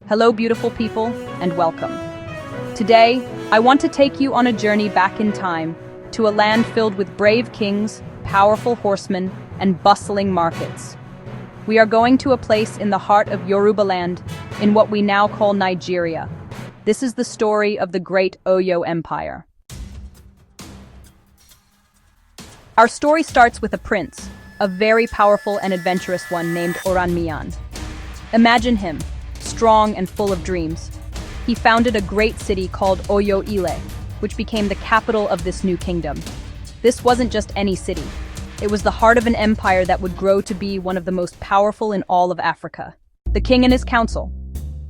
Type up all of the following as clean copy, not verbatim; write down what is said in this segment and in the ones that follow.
Hello, beautiful people, and welcome. Today, I want to take you on a journey back in time to a land filled with brave kings, powerful horsemen, and bustling markets. We are going to a place in the heart of Yoruba land, in what we now call Nigeria. This is the story of the great Oyo Empire. Our story starts with a prince, a very powerful and adventurous one named Oranmiyan. Imagine him, strong and full of dreams. He founded a great city called Oyo Ile, which became the capital of this new kingdom. This wasn't just any city. It was the heart of an empire that would grow to be one of the most powerful in all of Africa. The king and his council.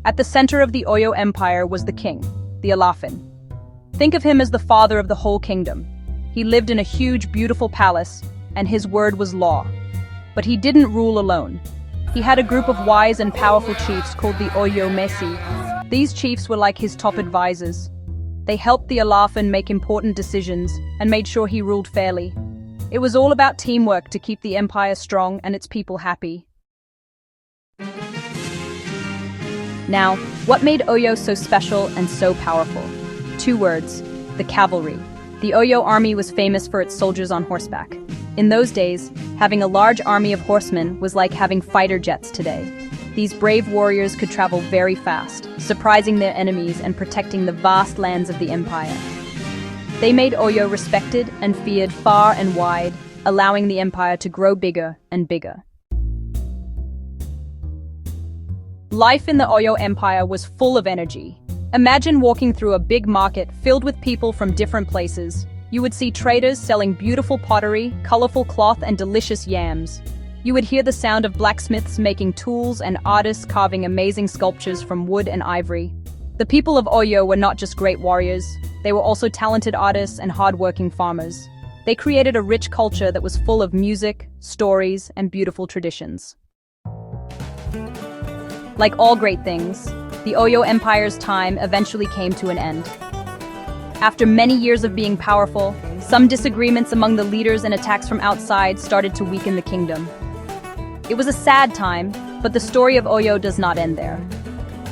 At the center of the Oyo Empire was the king, the Alafin. Think of him as the father of the whole kingdom. He lived in a huge, beautiful palace, and his word was law. But he didn't rule alone. He had a group of wise and powerful chiefs called the Oyo Mesi. These chiefs were like his top advisors. They helped the Alafin make important decisions and made sure he ruled fairly. It was all about teamwork to keep the empire strong and its people happy. Now, what made Oyo so special and so powerful? 2 words: the cavalry. The Oyo army was famous for its soldiers on horseback. In those days, having a large army of horsemen was like having fighter jets today. These brave warriors could travel very fast, surprising their enemies and protecting the vast lands of the empire. They made Oyo respected and feared far and wide, allowing the empire to grow bigger and bigger. Life in the Oyo Empire was full of energy. Imagine walking through a big market filled with people from different places. You would see traders selling beautiful pottery, colorful cloth, and delicious yams. You would hear the sound of blacksmiths making tools and artists carving amazing sculptures from wood and ivory. The people of Oyo were not just great warriors, they were also talented artists and hard-working farmers. They created a rich culture that was full of music, stories, and beautiful traditions. Like all great things, the Oyo Empire's time eventually came to an end. After many years of being powerful, some disagreements among the leaders and attacks from outside started to weaken the kingdom. It was a sad time, but the story of Oyo does not end there.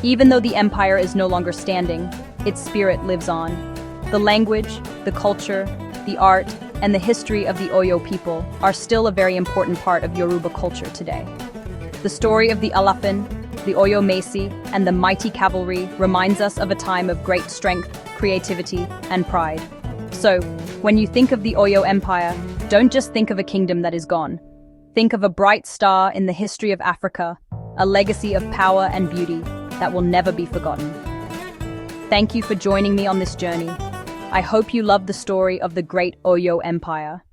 Even though the empire is no longer standing, its spirit lives on. The language, the culture, the art, and the history of the Oyo people are still a very important part of Yoruba culture today. The story of the Alafin, the Oyo Mesi, and the mighty cavalry reminds us of a time of great strength, creativity, and pride. So, when you think of the Oyo Empire, don't just think of a kingdom that is gone. Think of a bright star in the history of Africa, a legacy of power and beauty that will never be forgotten. Thank you for joining me on this journey. I hope you love the story of the great Oyo Empire.